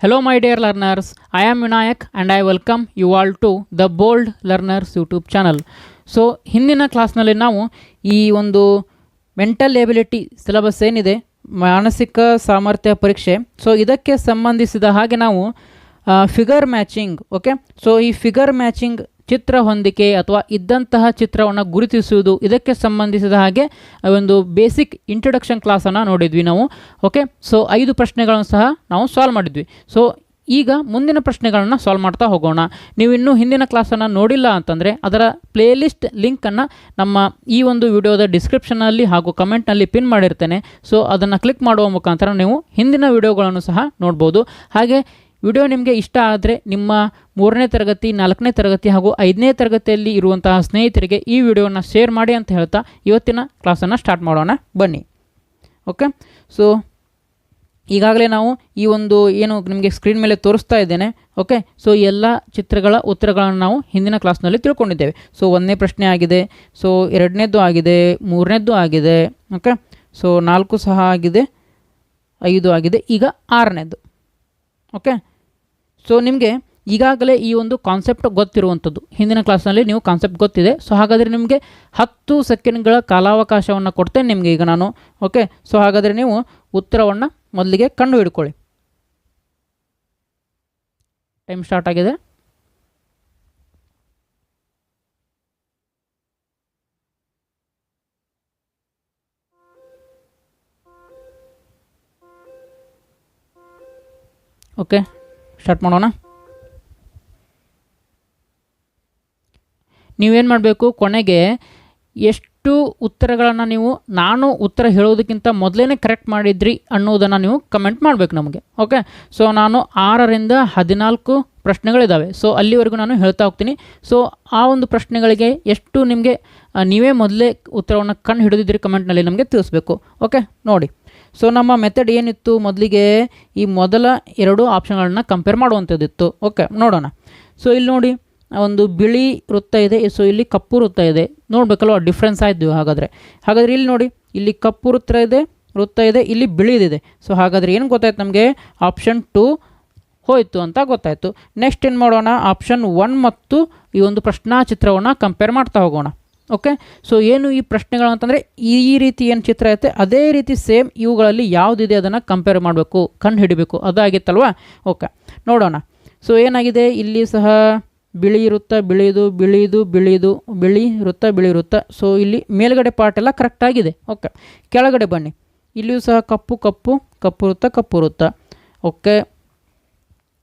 Hello my dear learners, I am Vinayak and I welcome you all to the Bold Learners YouTube channel. So ಹಿಂದಿನ ಕ್ಲಾಸ್ನಲ್ಲಿ ನಾವು ಈ ಒಂದು mental ability syllabus ಏನಿದೆ ಮಾನಸಿಕ ಸಾಮರ್ಥ್ಯ ಪರೀಕ್ಷೆ, ಸೊ ಇದಕ್ಕೆ ಸಂಬಂಧಿಸಿದ ಹಾಗೆ ನಾವು ಫಿಗರ್ ಮ್ಯಾಚಿಂಗ್, ಓಕೆ, ಸೊ ಈ ಫಿಗರ್ ಮ್ಯಾಚಿಂಗ್ ಚಿತ್ರ ಹೊಂದಿಕೆ ಅಥವಾ ಇದ್ದಂತಹ ಚಿತ್ರವನ್ನು ಗುರುತಿಸುವುದು, ಇದಕ್ಕೆ ಸಂಬಂಧಿಸಿದ ಹಾಗೆ ಒಂದು ಬೇಸಿಕ್ ಇಂಟ್ರೊಡಕ್ಷನ್ ಕ್ಲಾಸನ್ನು ನೋಡಿದ್ವಿ ನಾವು. ಓಕೆ, ಸೊ 5 ಪ್ರಶ್ನೆಗಳನ್ನು ಸಹ ನಾವು ಸಾಲ್ವ್ ಮಾಡಿದ್ವಿ. ಸೊ ಈಗ ಮುಂದಿನ ಪ್ರಶ್ನೆಗಳನ್ನು ಸಾಲ್ವ್ ಮಾಡ್ತಾ ಹೋಗೋಣ. ನೀವು ಇನ್ನೂ ಹಿಂದಿನ ಕ್ಲಾಸನ್ನು ನೋಡಿಲ್ಲ ಅಂತಂದರೆ ಅದರ ಪ್ಲೇಲಿಸ್ಟ್ ಲಿಂಕನ್ನು ನಮ್ಮ ಈ ಒಂದು ವಿಡಿಯೋದ ಡಿಸ್ಕ್ರಿಪ್ಷನಲ್ಲಿ ಹಾಗೂ ಕಮೆಂಟ್ನಲ್ಲಿ ಪಿನ್ ಮಾಡಿರ್ತೇನೆ. ಸೊ ಅದನ್ನು ಕ್ಲಿಕ್ ಮಾಡುವ ಮುಖಾಂತರ ನೀವು ಹಿಂದಿನ ವಿಡಿಯೋಗಳನ್ನು ಸಹ ನೋಡ್ಬೋದು. ಹಾಗೆ ವಿಡಿಯೋ ನಿಮಗೆ ಇಷ್ಟ ಆದರೆ ನಿಮ್ಮ 3ನೇ ತರಗತಿ, 4ನೇ ತರಗತಿ ಹಾಗೂ 5ನೇ ತರಗತಿಯಲ್ಲಿ ಇರುವಂತಹ ಸ್ನೇಹಿತರಿಗೆ ಈ ವಿಡಿಯೋನ ಶೇರ್ ಮಾಡಿ ಅಂತ ಹೇಳ್ತಾ ಇವತ್ತಿನ ಕ್ಲಾಸನ್ನು ಸ್ಟಾರ್ಟ್ ಮಾಡೋಣ, ಬನ್ನಿ. ಓಕೆ, ಸೊ ಈಗಾಗಲೇ ನಾವು ಈ ಒಂದು ಏನು ನಿಮಗೆ ಸ್ಕ್ರೀನ್ ಮೇಲೆ ತೋರಿಸ್ತಾ ಇದ್ದೇನೆ. ಓಕೆ, ಸೊ ಎಲ್ಲ ಚಿತ್ರಗಳ ಉತ್ತರಗಳನ್ನು ನಾವು ಹಿಂದಿನ ಕ್ಲಾಸ್ನಲ್ಲಿ ತಿಳ್ಕೊಂಡಿದ್ದೇವೆ. ಸೊ 1ನೇ ಪ್ರಶ್ನೆ ಆಗಿದೆ, ಸೊ 2ನೇದ್ದು ಆಗಿದೆ, 3ನೇದ್ದು ಆಗಿದೆ, ಓಕೆ, ಸೊ 4 ಸಹ ಆಗಿದೆ, 5 ಆಗಿದೆ, ಈಗ 6ನೇದ್ದು. ಓಕೆ, ಸೊ ನಿಮಗೆ ಈಗಾಗಲೇ ಈ ಒಂದು ಕಾನ್ಸೆಪ್ಟ್ ಗೊತ್ತಿರುವಂಥದ್ದು, ಹಿಂದಿನ ಕ್ಲಾಸ್ನಲ್ಲಿ ನೀವು ಕಾನ್ಸೆಪ್ಟ್ ಗೊತ್ತಿದೆ. ಸೊ ಹಾಗಾದರೆ ನಿಮಗೆ 10 ಸೆಕೆಂಡ್ಗಳ ಕಾಲಾವಕಾಶವನ್ನು ಕೊಡ್ತೇನೆ ನಿಮಗೆ ಈಗ ನಾನು. ಓಕೆ, ಸೊ ಹಾಗಾದರೆ ನೀವು ಉತ್ತರವನ್ನು ಮೊದಲಿಗೆ ಕಂಡು ಹಿಡ್ಕೊಳ್ಳಿ. ಟೈಮ್ ಸ್ಟಾರ್ಟ್ ಆಗಿದೆ. ಓಕೆ, ಸ್ಟಾರ್ಟ್ ಮಾಡೋಣ. ನೀವೇನು ಮಾಡಬೇಕು, ಕೊನೆಗೆ ಎಷ್ಟು ಉತ್ತರಗಳನ್ನು ನೀವು ನಾನು ಉತ್ತರ ಹೇಳೋದಕ್ಕಿಂತ ಮೊದಲೇ ಕರೆಕ್ಟ್ ಮಾಡಿದ್ರಿ ಅನ್ನೋದನ್ನು ನೀವು ಕಮೆಂಟ್ ಮಾಡಬೇಕು ನಮಗೆ. ಓಕೆ, ಸೊ ನಾನು 6ರಿಂದ 14 ಪ್ರಶ್ನೆಗಳಿದ್ದಾವೆ. ಸೊ ಅಲ್ಲಿವರೆಗೂ ನಾನು ಹೇಳ್ತಾ ಹೋಗ್ತೀನಿ. ಸೊ ಆ ಒಂದು ಪ್ರಶ್ನೆಗಳಿಗೆ ಎಷ್ಟು ನಿಮಗೆ ನೀವೇ ಮೊದಲೇ ಉತ್ತರವನ್ನು ಕಂಡು ಹಿಡಿದಿದ್ರಿ ಕಮೆಂಟ್ನಲ್ಲಿ ನಮಗೆ ತಿಳಿಸ್ಬೇಕು. ಓಕೆ, ನೋಡಿ. ಸೊ ನಮ್ಮ ಮೆಥಡ್ ಏನಿತ್ತು, ಮೊದಲಿಗೆ ಈ ಮೊದಲ 2 ಆಪ್ಷನ್ಗಳನ್ನ ಕಂಪೇರ್ ಮಾಡುವಂಥದ್ದಿತ್ತು. ಓಕೆ, ನೋಡೋಣ. ಸೊ ಇಲ್ಲಿ ನೋಡಿ, ಒಂದು ಬಿಳಿ ವೃತ್ತ ಇದೆ, ಸೊ ಇಲ್ಲಿ ಕಪ್ಪು ವೃತ್ತ ಇದೆ. ನೋಡಬೇಕಲ್ವ, ಡಿಫ್ರೆನ್ಸ್ ಆಯಿತು. ಹಾಗಾದರೆ ಇಲ್ಲಿ ನೋಡಿ, ಇಲ್ಲಿ ಕಪ್ಪು ವೃತ್ತ ಇದೆ, ಇಲ್ಲಿ ಬಿಳಿದಿದೆ. ಸೊ ಹಾಗಾದರೆ ಏನು ಗೊತ್ತಾಯ್ತು ನಮಗೆ, ಆಪ್ಷನ್ 2 ಹೋಯಿತು ಅಂತ ಗೊತ್ತಾಯಿತು. ನೆಕ್ಸ್ಟ್ ಏನು ಮಾಡೋಣ, ಆಪ್ಷನ್ 1 ಮತ್ತು ಈ ಒಂದು ಪ್ರಶ್ನಾ ಚಿತ್ರವನ್ನು ಕಂಪೇರ್ ಮಾಡ್ತಾ ಹೋಗೋಣ. ಓಕೆ, ಸೊ ಏನು ಈ ಪ್ರಶ್ನೆಗಳು ಅಂತಂದರೆ ಈ ರೀತಿ ಏನು ಚಿತ್ರ ಐತೆ ಅದೇ ರೀತಿ ಸೇಮ್ ಇವುಗಳಲ್ಲಿ ಯಾವುದಿದೆ ಅದನ್ನು ಕಂಪೇರ್ ಮಾಡಬೇಕು, ಕಂಡು ಹಿಡಿಬೇಕು, ಅದಾಗಿತ್ತಲ್ವ. ಓಕೆ, ನೋಡೋಣ. ಸೊ ಏನಾಗಿದೆ, ಇಲ್ಲಿ ಸಹ ಬಿಳಿ ವೃತ್ತ, ಬಿಳಿ ವೃತ್ತ. ಸೊ ಇಲ್ಲಿ ಮೇಲ್ಗಡೆ ಪಾರ್ಟ್ ಎಲ್ಲ ಕರೆಕ್ಟಾಗಿದೆ. ಓಕೆ, ಕೆಳಗಡೆ ಬನ್ನಿ. ಇಲ್ಲಿಯೂ ಸಹ ಕಪ್ಪು ವೃತ್ತ. ಓಕೆ,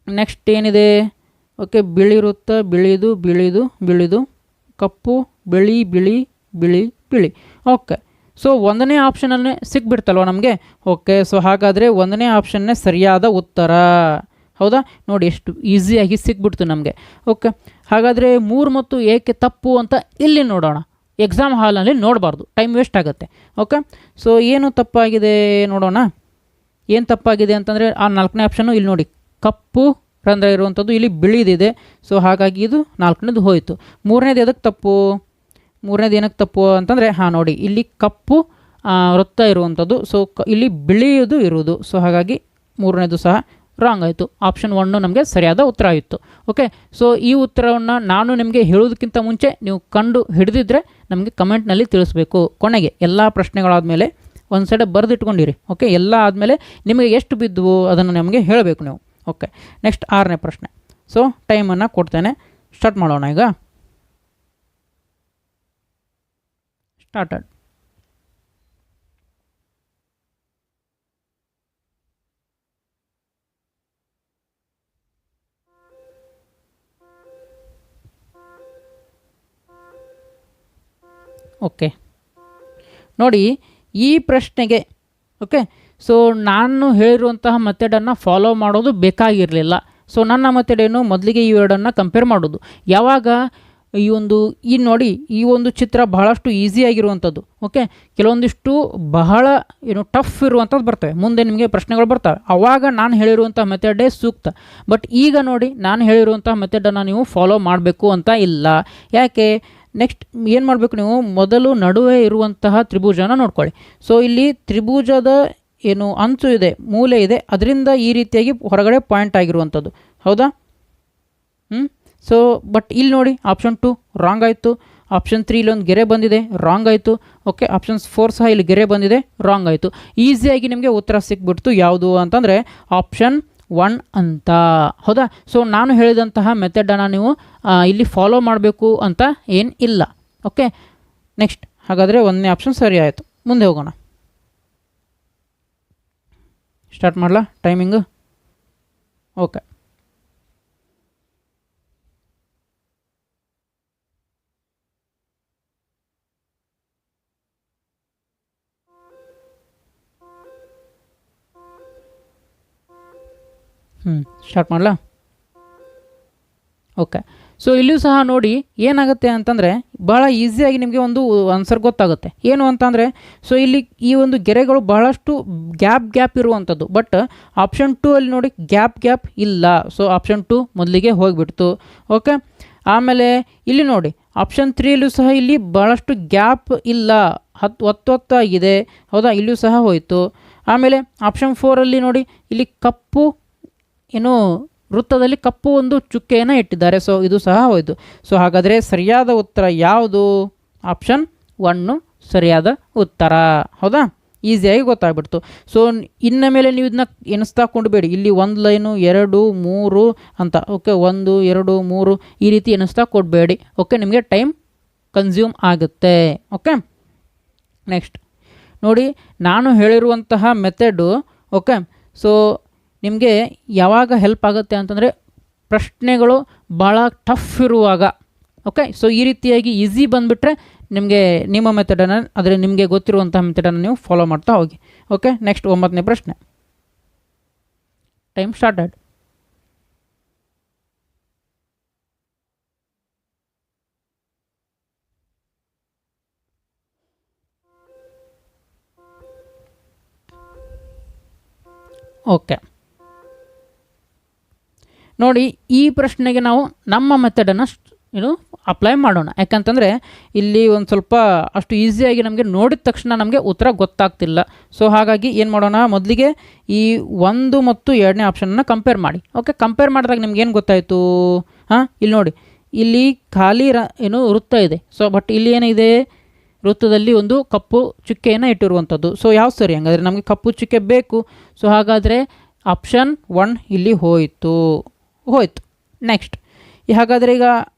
ನೆಕ್ಸ್ಟ್ ಏನಿದೆ, ಓಕೆ, ಬಿಳಿ ವೃತ್ತ, ಬಿಳಿದು, ಕಪ್ಪು, ಬಿಳಿ. ಓಕೆ, ಸೊ 1ನೇ ಆಪ್ಷನನ್ನೇ ಸಿಕ್ಬಿಡ್ತಲ್ವ ನಮಗೆ. ಓಕೆ, ಸೊ ಹಾಗಾದರೆ 1ನೇ ಆಪ್ಷನ್ನೇ ಸರಿಯಾದ ಉತ್ತರ. ಹೌದಾ, ನೋಡಿ ಎಷ್ಟು ಈಸಿಯಾಗಿ ಸಿಕ್ಬಿಡ್ತು ನಮಗೆ. ಓಕೆ, ಹಾಗಾದರೆ 3 ಮತ್ತು ಏಕೆ ತಪ್ಪು ಅಂತ ಇಲ್ಲಿ ನೋಡೋಣ. ಎಕ್ಸಾಮ್ ಹಾಲಲ್ಲಿ ನೋಡಬಾರ್ದು, ಟೈಮ್ ವೇಸ್ಟ್ ಆಗುತ್ತೆ. ಓಕೆ, ಸೊ ಏನು ತಪ್ಪಾಗಿದೆ ನೋಡೋಣ. ಏನು ತಪ್ಪಾಗಿದೆ ಅಂತಂದರೆ ಆ 4ನೇ ಆಪ್ಷನ್ನು ಇಲ್ಲಿ ನೋಡಿ, ಕಪ್ಪು ರಂಧ್ರ ಇರುವಂಥದ್ದು ಇಲ್ಲಿ ಬಿಳಿದಿದೆ. ಸೊ ಹಾಗಾಗಿ ಇದು 4ನೇದು ಹೋಯಿತು. 3ನೇದು ಏನಕ್ಕೆ ತಪ್ಪು ಅಂತಂದರೆ, ನೋಡಿ, ಇಲ್ಲಿ ಕಪ್ಪು ವೃತ್ತ ಇರುವಂಥದ್ದು, ಸೊ ಇಲ್ಲಿ ಬಿಳಿಯುವುದು ಇರುವುದು. ಸೊ ಹಾಗಾಗಿ 3ನೇದು ಸಹ ರಾಂಗ್ ಆಯಿತು. ಆಪ್ಷನ್ 1 ನಮಗೆ ಸರಿಯಾದ ಉತ್ತರ ಆಗಿತ್ತು. ಓಕೆ, ಸೊ ಈ ಉತ್ತರವನ್ನು ನಾನು ನಿಮಗೆ ಹೇಳೋದಕ್ಕಿಂತ ಮುಂಚೆ ನೀವು ಕಂಡು ಹಿಡಿದಿದ್ರೆ ನಮಗೆ ಕಮೆಂಟ್ನಲ್ಲಿ ತಿಳಿಸ್ಬೇಕು. ಕೊನೆಗೆ ಎಲ್ಲ ಪ್ರಶ್ನೆಗಳಾದಮೇಲೆ ಒಂದು ಸೈಡ್ ಬರೆದಿಟ್ಕೊಂಡಿರಿ. ಓಕೆ, ಎಲ್ಲ ಆದಮೇಲೆ ನಿಮಗೆ ಎಷ್ಟು ಬಿದ್ದವು ಅದನ್ನು ನಮಗೆ ಹೇಳಬೇಕು ನೀವು. ಓಕೆ, ನೆಕ್ಸ್ಟ್ 6ನೇ ಪ್ರಶ್ನೆ. ಸೊ ಟೈಮನ್ನು ಕೊಡ್ತೇನೆ, ಸ್ಟಾರ್ಟ್ ಮಾಡೋಣ. ಈಗ ಸ್ಟಾರ್ಟೆಡ್. ಓಕೆ, ನೋಡಿ ಈ ಪ್ರಶ್ನೆಗೆ, ಓಕೆ, ಸೊ ನಾನು ಹೇಳಿರುವಂತಹ ಮೆಥಡನ್ನು ಫಾಲೋ ಮಾಡೋದು ಬೇಕಾಗಿರಲಿಲ್ಲ. ಸೊ ನನ್ನ ಮೆಥಡ್ ಏನು, ಮೊದಲಿಗೆ ಈ ಎರಡನ್ನು ಕಂಪೇರ್ ಮಾಡೋದು. ಯಾವಾಗ ಈ ನೋಡಿ, ಈ ಒಂದು ಚಿತ್ರ ಬಹಳಷ್ಟು ಈಸಿಯಾಗಿರುವಂಥದ್ದು. ಓಕೆ, ಕೆಲವೊಂದಿಷ್ಟು ಬಹಳ ಟಫ್ ಇರುವಂಥದ್ದು ಬರ್ತವೆ, ಮುಂದೆ ನಿಮಗೆ ಪ್ರಶ್ನೆಗಳು ಬರ್ತವೆ. ಆವಾಗ ನಾನು ಹೇಳಿರುವಂಥ ಮೆಥಡೇ ಸೂಕ್ತ. ಬಟ್ ಈಗ ನೋಡಿ, ನಾನು ಹೇಳಿರುವಂಥ ಮೆಥಡನ್ನು ನೀವು ಫಾಲೋ ಮಾಡಬೇಕು ಅಂತ ಇಲ್ಲ. ಯಾಕೆ, ನೆಕ್ಸ್ಟ್ ಏನು ಮಾಡಬೇಕು, ನೀವು ಮೊದಲು ನಡುವೆ ಇರುವಂತಹ ತ್ರಿಭುಜನ ನೋಡ್ಕೊಳ್ಳಿ. ಸೊ ಇಲ್ಲಿ ತ್ರಿಭುಜದ ಏನು ಅಂಚು ಇದೆ, ಮೂಲೆ ಇದೆ, ಅದರಿಂದ ಈ ರೀತಿಯಾಗಿ ಹೊರಗಡೆ ಪಾಯಿಂಟ್ ಆಗಿರುವಂಥದ್ದು. ಹೌದಾ? ಸೊ ಬಟ್ ಇಲ್ಲಿ ನೋಡಿ ಆಪ್ಷನ್ 2 ರಾಂಗ್ ಆಯಿತು. ಆಪ್ಷನ್ 3 ಇಲ್ಲೊಂದು ಗೆರೆ ಬಂದಿದೆ, ರಾಂಗ್ ಆಯಿತು. ಓಕೆ, ಆಪ್ಷನ್ 4 ಸಹ ಇಲ್ಲಿ ಗೆರೆ ಬಂದಿದೆ, ರಾಂಗ್ ಆಯಿತು. ಈಸಿಯಾಗಿ ನಿಮಗೆ ಉತ್ತರ ಸಿಕ್ಬಿಡ್ತು. ಯಾವುದು ಅಂತಂದರೆ ಆಪ್ಷನ್ 1 ಅಂತ. ಹೌದಾ? ಸೊ ನಾನು ಹೇಳಿದಂತಹ ಮೆಥಡನ್ನು ನೀವು ಇಲ್ಲಿ ಫಾಲೋ ಮಾಡಬೇಕು ಅಂತ ಏನು ಇಲ್ಲ. ಓಕೆ, ನೆಕ್ಸ್ಟ್ ಹಾಗಾದರೆ 1ನೇ ಆಪ್ಷನ್ ಸರಿ ಆಯಿತು. ಮುಂದೆ ಹೋಗೋಣ. ಸ್ಟಾರ್ಟ್ ಮಾಡಲಾ ಟೈಮಿಂಗು? ಓಕೆ, ಸ್ಟಾರ್ಟ್ ಮಾಡಲಾ? ಓಕೆ, ಸೊ ಇಲ್ಲಿಯೂ ಸಹ ನೋಡಿ ಏನಾಗುತ್ತೆ ಅಂತಂದರೆ ಭಾಳ ಈಸಿಯಾಗಿ ನಿಮಗೆ ಒಂದು ಆನ್ಸರ್ ಗೊತ್ತಾಗುತ್ತೆ. ಏನು ಅಂತಂದರೆ ಸೊ ಇಲ್ಲಿ ಈ ಒಂದು ಗೆರೆಗಳು ಬಹಳಷ್ಟು ಗ್ಯಾಪ್ ಇರುವಂಥದ್ದು. ಬಟ್ ಆಪ್ಷನ್ 2 ಅಲ್ಲಿ ನೋಡಿ ಗ್ಯಾಪ್ ಇಲ್ಲ. ಸೊ ಆಪ್ಷನ್ 2 ಮೊದಲಿಗೆ ಹೋಗಿಬಿಡ್ತು. ಓಕೆ, ಆಮೇಲೆ ಇಲ್ಲಿ ನೋಡಿ ಆಪ್ಷನ್ 3ಯಲ್ಲೂ ಸಹ ಇಲ್ಲಿ ಭಾಳಷ್ಟು ಗ್ಯಾಪ್ ಇಲ್ಲ, ಒತ್ತಾಗಿದೆ. ಹೌದಾ? ಇಲ್ಲಿಯೂ ಸಹ ಹೋಯಿತು. ಆಮೇಲೆ ಆಪ್ಷನ್ 4ಅಲ್ಲಿ ನೋಡಿ ಇಲ್ಲಿ ಕಪ್ಪು ಏನು ವೃತ್ತದಲ್ಲಿ ಕಪ್ಪು ಒಂದು ಚುಕ್ಕೆಯನ್ನು ಇಟ್ಟಿದ್ದಾರೆ. ಸೊ ಇದು ಸಹ ಹೋಯಿತು. ಸೊ ಹಾಗಾದರೆ ಸರಿಯಾದ ಉತ್ತರ ಯಾವುದು? ಆಪ್ಷನ್ 1 ಸರಿಯಾದ ಉತ್ತರ. ಹೌದಾ? ಈಸಿಯಾಗಿ ಗೊತ್ತಾಗ್ಬಿಡ್ತು. ಸೊ ಇನ್ನು ಮೇಲೆ ನೀವು ಇದನ್ನ ಎಣಿಸ್ತಾ ಕೊಂಡಬೇಡಿ. ಇಲ್ಲಿ 1 ಲೈನು 2 3 ಅಂತ. ಓಕೆ, 1 2 3 ಈ ರೀತಿ ಎಣಿಸ್ತಾ ಕೊಡಬೇಡಿ. ಓಕೆ, ನಿಮಗೆ ಟೈಮ್ ಕನ್ಸ್ಯೂಮ್ ಆಗುತ್ತೆ. ಓಕೆ, ನೆಕ್ಸ್ಟ್ ನೋಡಿ ನಾನು ಹೇಳಿರುವಂತಹ ಮೆಥಡು. ಓಕೆ, ಸೊ ನಿಮಗೆ ಯಾವಾಗ ಹೆಲ್ಪ್ ಆಗುತ್ತೆ ಅಂತಂದರೆ ಪ್ರಶ್ನೆಗಳು ಭಾಳ ಟಫ್ ಇರುವಾಗ. ಓಕೆ, ಸೊ ಈ ರೀತಿಯಾಗಿ ಈಸಿ ಬಂದುಬಿಟ್ರೆ ನಿಮಗೆ ನಿಮ್ಮ ಮೆಥಡನ್ನು, ಆದರೆ ನಿಮಗೆ ಗೊತ್ತಿರುವಂಥ ಮೆಥಡನ್ನು ನೀವು ಫಾಲೋ ಮಾಡ್ತಾ ಹೋಗಿ. ಓಕೆ, ನೆಕ್ಸ್ಟ್ 9ನೇ ಪ್ರಶ್ನೆ. Time started. ಓಕೆ, ನೋಡಿ ಈ ಪ್ರಶ್ನೆಗೆ ನಾವು ನಮ್ಮ ಮೆಥಡನ್ನು ಅಪ್ಲೈ ಮಾಡೋಣ. ಯಾಕಂತಂದರೆ ಇಲ್ಲಿ ಒಂದು ಸ್ವಲ್ಪ ಅಷ್ಟು ಈಸಿಯಾಗಿ ನಮಗೆ ನೋಡಿದ ತಕ್ಷಣ ನಮಗೆ ಉತ್ತರ ಗೊತ್ತಾಗ್ತಿಲ್ಲ. ಸೊ ಹಾಗಾಗಿ ಏನು ಮಾಡೋಣ, ಮೊದಲಿಗೆ ಈ 1 ಮತ್ತು 2ನೇ ಆಪ್ಷನನ್ನು ಕಂಪೇರ್ ಮಾಡಿ. ಓಕೆ, ಕಂಪೇರ್ ಮಾಡಿದಾಗ ನಿಮ್ಗೇನು ಗೊತ್ತಾಯಿತು? ಇಲ್ಲಿ ನೋಡಿ, ಇಲ್ಲಿ ಖಾಲಿ ವೃತ್ತ ಇದೆ. ಸೊ ಬಟ್ ಇಲ್ಲಿ ಏನಿದೆ, ವೃತ್ತದಲ್ಲಿ ಒಂದು ಕಪ್ಪು ಚುಕ್ಕೆಯನ್ನು ಇಟ್ಟಿರುವಂಥದ್ದು. ಸೊ ಯಾವ ಸರಿ? ಹಂಗಾದರೆ ನಮಗೆ ಕಪ್ಪು ಚುಕ್ಕೆ ಬೇಕು. ಸೊ ಹಾಗಾದರೆ ಆಪ್ಷನ್ 1 ಇಲ್ಲಿ ಹೋಯಿತು. ನೆಕ್ಸ್ಟ್ ಹಾಗಾದರೆ ಈಗ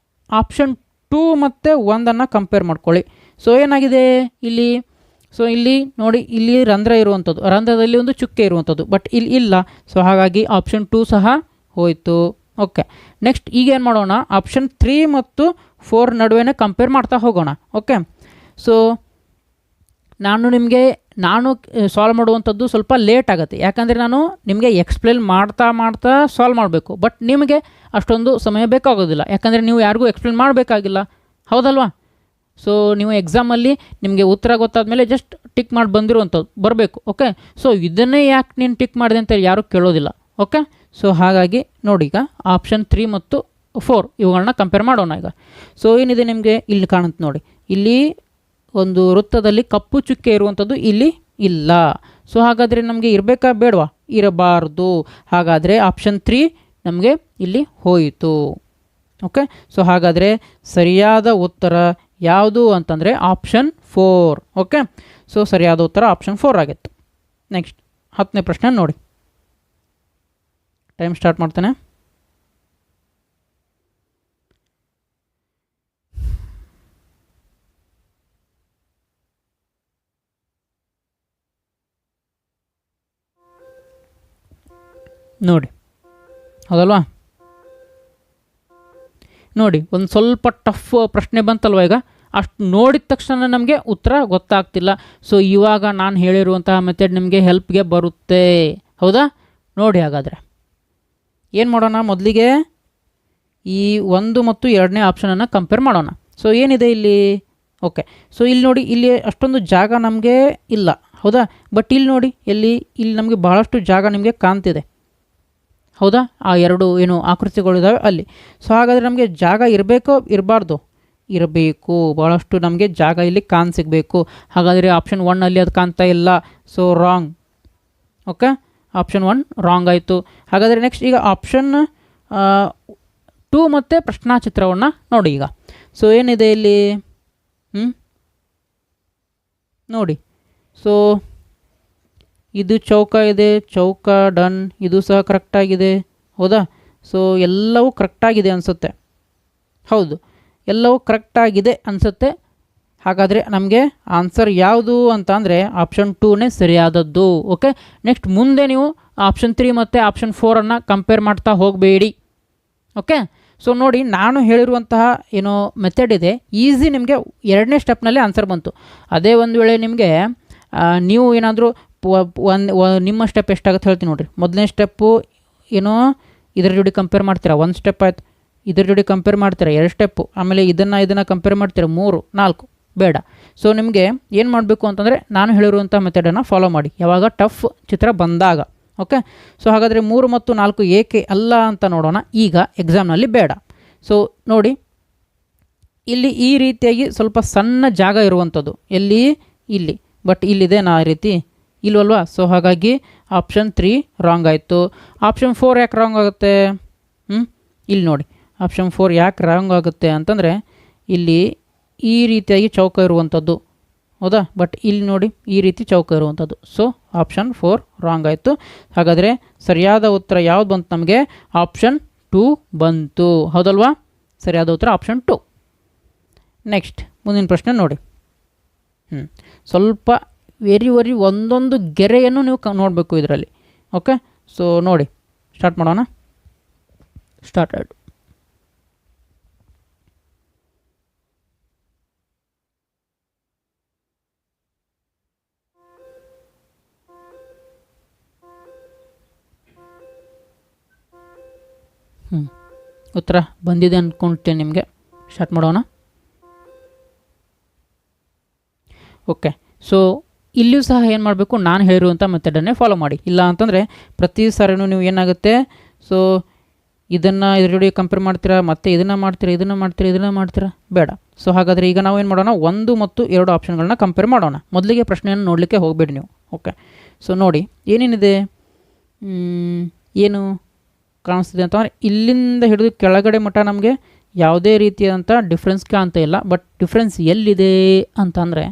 ಆಪ್ಷನ್ 2 ಮತ್ತು 1 ಕಂಪೇರ್ ಮಾಡ್ಕೊಳ್ಳಿ. ಸೊ ಏನಾಗಿದೆ ಇಲ್ಲಿ? ಸೊ ಇಲ್ಲಿ ನೋಡಿ, ಇಲ್ಲಿ ರಂಧ್ರ ಇರುವಂಥದ್ದು, ರಂಧ್ರದಲ್ಲಿ ಒಂದು ಚುಕ್ಕೆ ಇರುವಂಥದ್ದು. ಬಟ್ ಇಲ್ಲಿ ಇಲ್ಲ. ಸೊ ಹಾಗಾಗಿ ಆಪ್ಷನ್ 2 ಸಹ ಹೋಯಿತು. ಓಕೆ, ನೆಕ್ಸ್ಟ್ ಈಗೇನು ಮಾಡೋಣ, ಆಪ್ಷನ್ 3 ಮತ್ತು 4 ನಡುವೆ ಕಂಪೇರ್ ಮಾಡ್ತಾ ಹೋಗೋಣ. ಓಕೆ, ಸೊ ನಾನು ಸಾಲ್ವ್ ಮಾಡುವಂಥದ್ದು ಸ್ವಲ್ಪ ಲೇಟ್ ಆಗುತ್ತೆ. ಯಾಕಂದರೆ ನಾನು ನಿಮಗೆ ಎಕ್ಸ್ಪ್ಲೇನ್ ಮಾಡ್ತಾ ಸಾಲ್ವ್ ಮಾಡಬೇಕು. ಬಟ್ ನಿಮಗೆ ಅಷ್ಟೊಂದು ಸಮಯ ಬೇಕಾಗೋದಿಲ್ಲ. ಯಾಕಂದರೆ ನೀವು ಯಾರಿಗೂ ಎಕ್ಸ್ಪ್ಲೇನ್ ಮಾಡಬೇಕಾಗಿಲ್ಲ. ಹೌದಲ್ವಾ? ಸೊ ನೀವು ಎಕ್ಸಾಮಲ್ಲಿ ನಿಮಗೆ ಉತ್ತರ ಗೊತ್ತಾದ ಮೇಲೆ ಜಸ್ಟ್ ಟಿಕ್ ಮಾಡಿ ಬಂದಿರುವಂಥದ್ದು ಬರಬೇಕು. ಓಕೆ, ಸೊ ಇದನ್ನೇ ಯಾಕೆ ನೀನು ಟಿಕ್ ಮಾಡಿದೆ ಅಂತ ಯಾರೂ ಕೇಳೋದಿಲ್ಲ. ಓಕೆ, ಸೊ ಹಾಗಾಗಿ ನೋಡಿ, ಈಗ ಆಪ್ಷನ್ 3 ಮತ್ತು 4 ಇವುಗಳನ್ನ ಕಂಪೇರ್ ಮಾಡೋಣ. ಈಗ ಸೊ ಏನಿದೆ ನಿಮಗೆ ಇಲ್ಲಿ ಕಾಣುತ್ತೆ ನೋಡಿ, ಇಲ್ಲಿ ಒಂದು ವೃತ್ತದಲ್ಲಿ ಕಪ್ಪು ಚುಕ್ಕೆ ಇರುವಂಥದ್ದು ಇಲ್ಲಿ ಇಲ್ಲ. ಸೊ ಹಾಗಾದರೆ ನಮಗೆ ಇರಬೇಕಾ ಬೇಡವಾ? ಇರಬಾರ್ದು. ಹಾಗಾದರೆ ಆಪ್ಷನ್ 3 ನಮಗೆ ಇಲ್ಲಿ ಹೋಯಿತು. ಓಕೆ, ಸೊ ಹಾಗಾದರೆ ಸರಿಯಾದ ಉತ್ತರ ಯಾವುದು ಅಂತಂದರೆ ಆಪ್ಷನ್ 4. ಓಕೆ, ಸೊ ಸರಿಯಾದ ಉತ್ತರ ಆಪ್ಷನ್ 4 ಆಗಿತ್ತು. ನೆಕ್ಸ್ಟ್ 10ನೇ ಪ್ರಶ್ನೆ ನೋಡಿ. ಟೈಮ್ ಸ್ಟಾರ್ಟ್ ಮಾಡ್ತೇನೆ. ನೋಡಿ, ಹೌದಲ್ವಾ? ನೋಡಿ, ಒಂದು ಸ್ವಲ್ಪ ಟಫ್ ಪ್ರಶ್ನೆ ಬಂತಲ್ವ. ಈಗ ಅಷ್ಟು ನೋಡಿದ ತಕ್ಷಣ ನಮಗೆ ಉತ್ತರ ಗೊತ್ತಾಗ್ತಿಲ್ಲ. ಸೊ ಇವಾಗ ನಾನು ಹೇಳಿರುವಂತಹ ಮೆಥಡ್ ನಿಮಗೆ ಹೆಲ್ಪ್ಗೆ ಬರುತ್ತೆ. ಹೌದಾ? ನೋಡಿ, ಹಾಗಾದರೆ ಏನು ಮಾಡೋಣ, ಮೊದಲಿಗೆ ಈ 1 ಮತ್ತು 2ನೇ ಆಪ್ಷನನ್ನು ಕಂಪೇರ್ ಮಾಡೋಣ. ಸೊ ಏನಿದೆ ಇಲ್ಲಿ? ಓಕೆ, ಸೊ ಇಲ್ಲಿ ನೋಡಿ, ಇಲ್ಲಿ ಅಷ್ಟೊಂದು ಜಾಗ ನಮಗೆ ಇಲ್ಲ. ಹೌದಾ? ಬಟ್ ಇಲ್ಲಿ ನೋಡಿ, ಇಲ್ಲಿ ನಮಗೆ ಬಹಳಷ್ಟು ಜಾಗ ನಿಮಗೆ ಕಾಣ್ತಿದೆ. ಹೌದಾ? ಆ 2 ಏನು ಆಕೃತಿಗಳಿದ್ದಾವೆ ಅಲ್ಲಿ. ಸೊ ಹಾಗಾದರೆ ನಮಗೆ ಜಾಗ ಇರಬೇಕೋ ಇರಬಾರ್ದು? ಇರಬೇಕು. ಭಾಳಷ್ಟು ನಮಗೆ ಜಾಗ ಇಲ್ಲಿ ಸಿಗಬೇಕು. ಹಾಗಾದರೆ ಆಪ್ಷನ್ 1 ಅಲ್ಲಿ ಅದು ಕಾಣ್ತಾ ಇಲ್ಲ. So wrong. Okay, option 1 wrong ಆಯಿತು. ಹಾಗಾದರೆ ನೆಕ್ಸ್ಟ್ ಈಗ ಆಪ್ಷನ್ 2 ಮತ್ತು ಪ್ರಶ್ನಾಚಿತ್ರವನ್ನು ನೋಡಿ. ಈಗ ಸೊ ಏನಿದೆ ಇಲ್ಲಿ ನೋಡಿ. ಸೊ ಇದು ಚೌಕ ಇದೆ, ಚೌಕ ಡನ್, ಇದು ಸಹ ಕರೆಕ್ಟಾಗಿದೆ. ಹೌದಾ? ಸೊ ಎಲ್ಲವೂ ಕರೆಕ್ಟಾಗಿದೆ ಅನಿಸುತ್ತೆ. ಹೌದು, ಎಲ್ಲವೂ ಕರೆಕ್ಟಾಗಿದೆ ಅನಿಸುತ್ತೆ. ಹಾಗಾದರೆ ನಮಗೆ ಆನ್ಸರ್ ಯಾವುದು ಅಂತ ಅಂದರೆ ಆಪ್ಷನ್ 2ನೇ ಸರಿಯಾದದ್ದು. ಓಕೆ, ನೆಕ್ಸ್ಟ್ ಮುಂದೆ ನೀವು ಆಪ್ಷನ್ 3 ಮತ್ತು ಆಪ್ಷನ್ 4ಅನ್ನು ಕಂಪೇರ್ ಮಾಡ್ತಾ ಹೋಗಬೇಡಿ. ಓಕೆ, ಸೊ ನೋಡಿ, ನಾನು ಹೇಳಿರುವಂತಹ ಏನೋ ಮೆಥಡ್ ಇದೆ, ಈಸಿ ನಿಮಗೆ 2ನೇ ಸ್ಟೆಪ್ನಲ್ಲಿ ಆನ್ಸರ್ ಬಂತು. ಅದೇ ಒಂದು ವೇಳೆ ನಿಮಗೆ ನೀವು ಏನಾದರೂ ನಿಮ್ಮ ಸ್ಟೆಪ್ ಎಷ್ಟಾಗುತ್ತೆ ಹೇಳ್ತೀನಿ ನೋಡಿರಿ. ಮೊದಲನೇ ಸ್ಟೆಪ್ಪು ಏನೋ ಇದರ ಜೋಡಿ ಕಂಪೇರ್ ಮಾಡ್ತೀರಾ, 1 ಸ್ಟೆಪ್ ಆಯ್ತು. ಇದ್ರ ಜೋಡಿ ಕಂಪೇರ್ ಮಾಡ್ತೀರಾ, 2 ಸ್ಟೆಪ್ಪು. ಆಮೇಲೆ ಇದನ್ನು ಕಂಪೇರ್ ಮಾಡ್ತೀರಾ, 3 4 ಬೇಡ. ಸೊ ನಿಮಗೆ ಏನು ಮಾಡಬೇಕು ಅಂತಂದರೆ ನಾನು ಹೇಳಿರುವಂಥ ಮೆಥಡನ್ನು ಫಾಲೋ ಮಾಡಿ ಯಾವಾಗ ಟಫ್ ಚಿತ್ರ ಬಂದಾಗ. ಓಕೆ, ಸೊ ಹಾಗಾದರೆ 3 ಮತ್ತು 4 ಏಕೆ ಅಲ್ಲ ಅಂತ ನೋಡೋಣ. ಈಗ ಎಕ್ಸಾಮ್ನಲ್ಲಿ ಬೇಡ. ಸೊ ನೋಡಿ, ಇಲ್ಲಿ ಈ ರೀತಿಯಾಗಿ ಸ್ವಲ್ಪ ಸಣ್ಣ ಜಾಗ ಇರುವಂಥದ್ದು, ಎಲ್ಲಿ ಇಲ್ಲಿ, ಬಟ್ ಇಲ್ಲಿದೆ ನಾ ರೀತಿ ಇಲ್ವಲ್ವಾ? ಸೊ ಹಾಗಾಗಿ ಆಪ್ಷನ್ 3 ರಾಂಗ್ ಆಯಿತು. ಆಪ್ಷನ್ 4 ಯಾಕೆ ರಾಂಗ್ ಆಗುತ್ತೆ? ಇಲ್ಲಿ ನೋಡಿ, ಆಪ್ಷನ್ 4 ಯಾಕೆ ರಾಂಗ್ ಆಗುತ್ತೆ ಅಂತಂದರೆ ಇಲ್ಲಿ ಈ ರೀತಿಯಾಗಿ ಚೌಕ ಇರುವಂಥದ್ದು. ಹೌದಾ? ಬಟ್ ಇಲ್ಲಿ ನೋಡಿ ಈ ರೀತಿ ಚೌಕ ಇರುವಂಥದ್ದು. ಸೊ ಆಪ್ಷನ್ 4 ರಾಂಗ್ ಆಯಿತು. ಹಾಗಾದರೆ ಸರಿಯಾದ ಉತ್ತರ ಯಾವ್ದು ಬಂತು ನಮಗೆ? ಆಪ್ಷನ್ 2 ಬಂತು. ಹೌದಲ್ವಾ? ಸರಿಯಾದ ಉತ್ತರ ಆಪ್ಷನ್ 2. ನೆಕ್ಸ್ಟ್ ಮುಂದಿನ ಪ್ರಶ್ನೆ ನೋಡಿ. ಸ್ವಲ್ಪ ವೆರಿ ಒಂದೊಂದು ಗೆರೆಯನ್ನು ನೀವು ನೋಡಬೇಕು ಇದರಲ್ಲಿ. ಓಕೆ, ಸೊ ನೋಡಿ, ಸ್ಟಾರ್ಟ್ ಮಾಡೋಣ. ಸ್ಟಾರ್ಟೆಡ್. ಉತ್ತರ ಬಂದಿದೆ ಅಂದ್ಕೊಳ್ತೇನೆ ನಿಮಗೆ. ಸ್ಟಾರ್ಟ್ ಮಾಡೋಣ. ಓಕೆ, ಸೊ ಇಲ್ಲಿಯೂ ಸಹ ಏನು ಮಾಡಬೇಕು, ನಾನು ಹೇಳಿರುವಂಥ ಮೆಥಡನ್ನೇ ಫಾಲೋ ಮಾಡಿ. ಇಲ್ಲ ಅಂತಂದರೆ ಪ್ರತಿ ಸಾರಿನೂ ನೀವು ಏನಾಗುತ್ತೆ, ಸೊ ಇದನ್ನು ಇದ್ರ ಜೊತೆ ಕಂಪೇರ್ ಮಾಡ್ತೀರಾ, ಮತ್ತು ಇದನ್ನು ಮಾಡ್ತೀರಾ, ಬೇಡ. ಸೊ ಹಾಗಾದರೆ ಈಗ ನಾವು ಏನು ಮಾಡೋಣ, 1 ಮತ್ತು 2 ಆಪ್ಷನ್ಗಳನ್ನ ಕಂಪೇರ್ ಮಾಡೋಣ. ಮೊದಲಿಗೆ ಪ್ರಶ್ನೆಯನ್ನು ನೋಡಲಿಕ್ಕೆ ಹೋಗಬೇಡಿ ನೀವು. ಓಕೆ, ಸೊ ನೋಡಿ ಏನೇನಿದೆ, ಏನು ಕಾಣಿಸ್ತಿದೆ ಅಂತಂದರೆ ಇಲ್ಲಿಂದ ಹಿಡಿದು ಕೆಳಗಡೆ ಮಟ್ಟ ನಮಗೆ ಯಾವುದೇ ರೀತಿಯಾದಂಥ ಡಿಫ್ರೆನ್ಸ್ ಕಾಣ್ತಾ ಇಲ್ಲ. ಬಟ್ ಡಿಫ್ರೆನ್ಸ್ ಎಲ್ಲಿದೆ ಅಂತಂದರೆ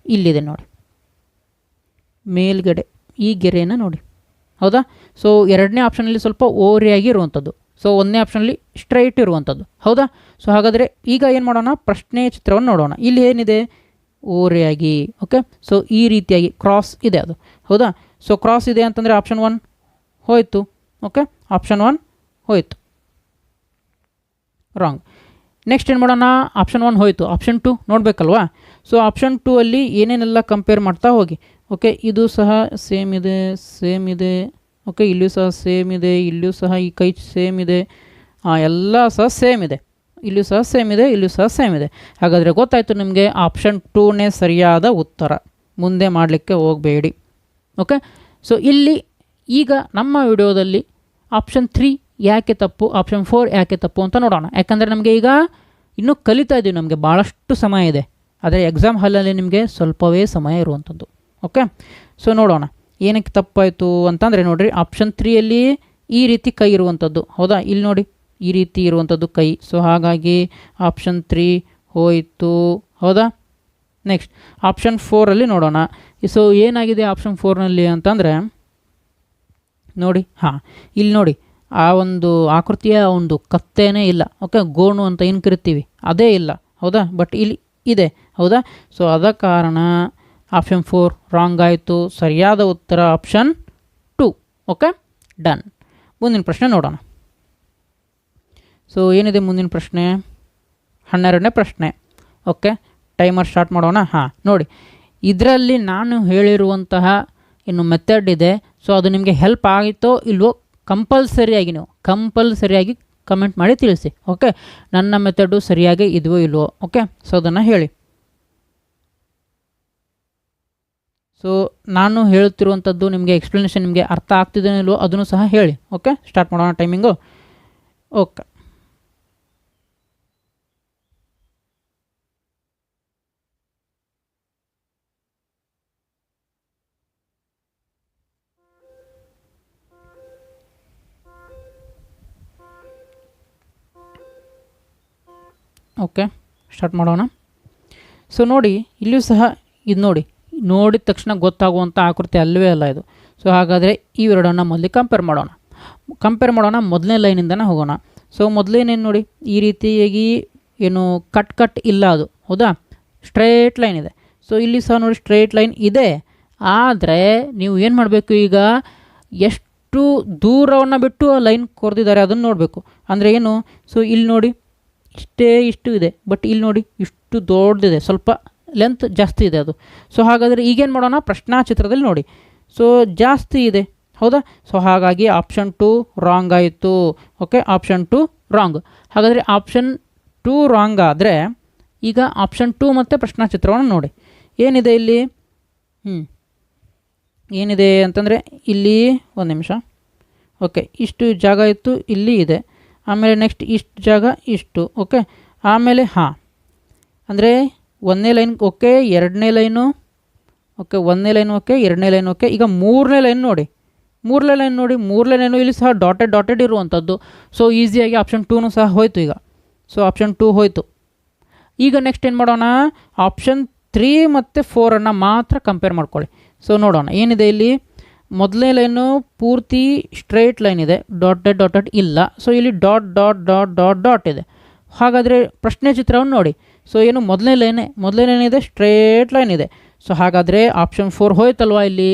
ಇಲ್ಲಿದೆ ನೋಡಿ, ಮೇಲ್ಗಡೆ ಈ ಗೆರೆಯನ್ನು ನೋಡಿ. ಹೌದಾ? ಸೊ 2ನೇ ಆಪ್ಷನಲ್ಲಿ ಸ್ವಲ್ಪ ಓರೆಯಾಗಿ ಇರುವಂಥದ್ದು, ಸೊ 1ನೇ ಆಪ್ಷನಲ್ಲಿ ಸ್ಟ್ರೈಟ್ ಇರುವಂಥದ್ದು. ಹೌದಾ? ಸೊ ಹಾಗಾದರೆ ಈಗ ಏನು ಮಾಡೋಣ, ಪ್ರಶ್ನೆ ಚಿತ್ರವನ್ನು ನೋಡೋಣ. ಇಲ್ಲಿ ಏನಿದೆ, ಓರೆಯಾಗಿ. ಓಕೆ, ಸೊ ಈ ರೀತಿಯಾಗಿ ಕ್ರಾಸ್ ಇದೆ ಅದು. ಹೌದಾ? ಸೊ ಕ್ರಾಸ್ ಇದೆ ಅಂತಂದರೆ ಆಪ್ಷನ್ 1 ಹೋಯಿತು. ಓಕೆ, ಆಪ್ಷನ್ 1 ಹೋಯಿತು, ರಾಂಗ್. ನೆಕ್ಸ್ಟ್ ಏನು ಮಾಡೋಣ, ಆಪ್ಷನ್ 1 ಹೋಯಿತು, ಆಪ್ಷನ್ 2 ನೋಡಬೇಕಲ್ವಾ? ಸೊ ಆಪ್ಷನ್ 2 ಅಲ್ಲಿ ಏನೇನೆಲ್ಲ ಕಂಪೇರ್ ಮಾಡ್ತಾ ಹೋಗಿ. ಓಕೆ, ಇದು ಸಹ ಸೇಮ್ ಇದೆ. ಓಕೆ, ಇಲ್ಲಿಯೂ ಸಹ ಸೇಮ್ ಇದೆ, ಇಲ್ಲಿಯೂ ಸಹ ಈ ಕೈ ಸೇಮ್ ಇದೆ, ಎಲ್ಲ ಸಹ ಸೇಮ್ ಇದೆ, ಇಲ್ಲಿಯೂ ಸಹ ಸೇಮ್ ಇದೆ. ಹಾಗಾದರೆ ಗೊತ್ತಾಯಿತು ನಿಮಗೆ, ಆಪ್ಷನ್ 2ನೇ ಸರಿಯಾದ ಉತ್ತರ. ಮುಂದೆ ಮಾಡಲಿಕ್ಕೆ ಹೋಗಬೇಡಿ. ಓಕೆ, ಸೊ ಇಲ್ಲಿ ಈಗ ನಮ್ಮ ವಿಡಿಯೋದಲ್ಲಿ ಆಪ್ಷನ್ 3 ಯಾಕೆ ತಪ್ಪು, ಆಪ್ಷನ್ 4 ಯಾಕೆ ತಪ್ಪು ಅಂತ ನೋಡೋಣ. ಯಾಕಂದರೆ ನಮಗೆ ಈಗ ಇನ್ನೂ ಕಲಿತಾ ಇದ್ದೀವಿ, ನಮಗೆ ಭಾಳಷ್ಟು ಸಮಯ ಇದೆ. ಆದರೆ ಎಕ್ಸಾಮ್ ಹಾಲಲ್ಲಿ ನಿಮಗೆ ಸ್ವಲ್ಪವೇ ಸಮಯ ಇರುವಂಥದ್ದು. ಓಕೆ, ಸೊ ನೋಡೋಣ ಏನಕ್ಕೆ ತಪ್ಪಾಯಿತು ಅಂತಂದರೆ ನೋಡಿರಿ, ಆಪ್ಷನ್ 3ಯಲ್ಲಿ ಈ ರೀತಿ ಕೈ ಇರುವಂಥದ್ದು. ಹೌದಾ? ಇಲ್ಲಿ ನೋಡಿ ಈ ರೀತಿ ಇರುವಂಥದ್ದು ಕೈ. ಸೊ ಹಾಗಾಗಿ ಆಪ್ಷನ್ 3 ಹೋಯಿತು. ಹೌದಾ? ನೆಕ್ಸ್ಟ್ ಆಪ್ಷನ್ 4ಅಲ್ಲಿ ನೋಡೋಣ. ಸೊ ಏನಾಗಿದೆ ಆಪ್ಷನ್ 4ನಲ್ಲಿ ಅಂತಂದರೆ ನೋಡಿ, ಇಲ್ಲಿ ನೋಡಿ ಆ ಒಂದು ಆಕೃತಿಯ ಒಂದು ಕತ್ತೇನೇ ಇಲ್ಲ. ಓಕೆ, ಗೋಣು ಅಂತ ಏನು ಕರಿತೀವಿ ಅದೇ ಇಲ್ಲ. ಹೌದಾ? ಬಟ್ ಇಲ್ಲಿ ಇದೆ. ಹೌದಾ? ಸೊ ಆದ ಕಾರಣ ಆಪ್ಷನ್ 4 ರಾಂಗ್ ಆಯಿತು. ಸರಿಯಾದ ಉತ್ತರ ಆಪ್ಷನ್ 2. Okay, done. ಮುಂದಿನ ಪ್ರಶ್ನೆ ನೋಡೋಣ. ಸೊ ಏನಿದೆ ಮುಂದಿನ ಪ್ರಶ್ನೆ, 12ನೇ ಪ್ರಶ್ನೆ. ಓಕೆ, ಟೈಮರ್ ಸ್ಟಾರ್ಟ್ ಮಾಡೋಣ. ನೋಡಿ, ಇದರಲ್ಲಿ ನಾನು ಹೇಳಿರುವಂತಹ ಇನ್ನು ಮೆಥಡ್ ಇದೆ. ಸೊ ಅದು ನಿಮಗೆ ಹೆಲ್ಪ್ ಆಯಿತೋ ಇಲ್ವೋ ಕಂಪಲ್ಸರಿಯಾಗಿ ಕಮೆಂಟ್ ಮಾಡಿ ತಿಳಿಸಿ. ಓಕೆ, ನನ್ನ ಮೆಥಡು ಸರಿಯಾಗಿ ಇದೆಯೋ ಇಲ್ವೋ. ಓಕೆ, ಸೊ ಅದನ್ನು ಹೇಳಿ. ಸೊ ನಾನು ಹೇಳುತ್ತಿರುವಂಥದ್ದು ನಿಮಗೆ ಎಕ್ಸ್ಪ್ಲನೇಷನ್ ನಿಮಗೆ ಅರ್ಥ ಆಗ್ತಿದೆಯೋ ಇಲ್ವೋ ಅದನ್ನು ಸಹ ಹೇಳಿ. ಓಕೆ, ಸ್ಟಾರ್ಟ್ ಮಾಡೋಣ ಟೈಮಿಂಗು. ಓಕೆ, ಓಕೆ, ಸ್ಟಾರ್ಟ್ ಮಾಡೋಣ. ಸೊ ನೋಡಿ, ಇಲ್ಲಿಯೂ ಸಹ ಇದು ನೋಡಿದ ತಕ್ಷಣ ಗೊತ್ತಾಗುವಂಥ ಆಕೃತಿ ಅಲ್ಲವೇ ಅಲ್ಲ ಇದು. ಸೊ ಹಾಗಾದರೆ ಇವೆರಡನ್ನು ಮೊದಲಿಗೆ ಕಂಪೇರ್ ಮಾಡೋಣ. ಮೊದಲನೇ ಲೈನಿಂದನೇ ಹೋಗೋಣ. ಸೊ ಮೊದಲೇನೇನು ನೋಡಿ, ಈ ರೀತಿಯಾಗಿ ಏನು ಕಟ್ ಇಲ್ಲ, ಅದು ಹೌದಾ, ಸ್ಟ್ರೇಟ್ ಲೈನ್ ಇದೆ. ಸೊ ಇಲ್ಲಿ ಸಹ ನೋಡಿ ಸ್ಟ್ರೇಟ್ ಲೈನ್ ಇದೆ. ಆದರೆ ನೀವು ಏನು ಮಾಡಬೇಕು, ಈಗ ಎಷ್ಟು ದೂರವನ್ನು ಬಿಟ್ಟು ಆ ಲೈನ್ ಕೊರೆದಿದ್ದಾರೆ ಅದನ್ನು ನೋಡಬೇಕು. ಅಂದರೆ ಏನು, ಸೊ ಇಲ್ಲಿ ನೋಡಿ ಇಷ್ಟು ಇದೆ, ಬಟ್ ಇಲ್ಲಿ ನೋಡಿ ಇಷ್ಟು ದೊಡ್ಡದಿದೆ, ಸ್ವಲ್ಪ ಲೆಂತ್ ಜಾಸ್ತಿ ಇದೆ ಅದು. ಸೊ ಹಾಗಾದರೆ ಈಗೇನು ಮಾಡೋಣ, ಪ್ರಶ್ನಾಚಿತ್ರದಲ್ಲಿ ನೋಡಿ, ಸೊ ಜಾಸ್ತಿ ಇದೆ ಹೌದಾ. ಸೊ ಹಾಗಾಗಿ ಆಪ್ಷನ್ 2 ರಾಂಗ್ ಆಯಿತು. Okay, option 2 wrong. ಹಾಗಾದರೆ ಆಪ್ಷನ್ 2 ರಾಂಗ್ ಆದರೆ ಈಗ ಆಪ್ಷನ್ 2 ಮತ್ತು ಪ್ರಶ್ನಾಚಿತ್ರವನ್ನು ನೋಡಿ ಏನಿದೆ ಇಲ್ಲಿ. ಏನಿದೆ ಅಂತಂದರೆ ಇಲ್ಲಿ ಒಂದು ನಿಮಿಷ. ಓಕೆ, ಇಷ್ಟು ಜಾಗ ಇತ್ತು, ಇಲ್ಲಿ ಇದೆ. ಆಮೇಲೆ ನೆಕ್ಸ್ಟ್ ಇಷ್ಟು ಜಾಗ ಇಷ್ಟು. ಓಕೆ, ಆಮೇಲೆ ಅಂದರೆ ಒಂದನೇ ಲೈನ್ ಓಕೆ, ಎರಡನೇ ಲೈನು ಓಕೆ, ಒಂದನೇ ಲೈನ್ ಓಕೆ, ಎರಡನೇ ಲೈನ್ ಓಕೆ. ಈಗ ಮೂರನೇ ಲೈನ್ ನೋಡಿ, ಮೂರನೇ ಲೈನು ಇಲ್ಲಿ ಸಹ ಡಾಟೆಡ್ ಇರುವಂಥದ್ದು. ಸೊ ಈಸಿಯಾಗಿ ಆಪ್ಷನ್ 2 ಸಹ ಹೋಯಿತು ಈಗ. ಸೊ ಆಪ್ಷನ್ 2 ಹೋಯಿತು. ಈಗ ನೆಕ್ಸ್ಟ್ ಏನು ಮಾಡೋಣ, ಆಪ್ಷನ್ 3 ಮತ್ತು 4 ಮಾತ್ರ ಕಂಪೇರ್ ಮಾಡ್ಕೊಳ್ಳಿ. ಸೊ ನೋಡೋಣ ಏನಿದೆ ಇಲ್ಲಿ. ಮೊದಲನೇ ಲೈನು ಪೂರ್ತಿ ಸ್ಟ್ರೈಟ್ ಲೈನ್ ಇದೆ, ಡಾಟೆಡ್ ಇಲ್ಲ. ಸೊ ಇಲ್ಲಿ ಡಾಟ್ ಇದೆ. ಹಾಗಾದರೆ ಪ್ರಶ್ನೆ ಚಿತ್ರವನ್ನು ನೋಡಿ. ಸೊ ಏನು ಮೊದಲನೇ ಲೈನ್ ಇದೆ, ಸ್ಟ್ರೇಟ್ ಲೈನ್ ಇದೆ. ಸೊ ಹಾಗಾದರೆ ಆಪ್ಷನ್ 4 ಹೋಯ್ತಲ್ವಾ ಇಲ್ಲಿ.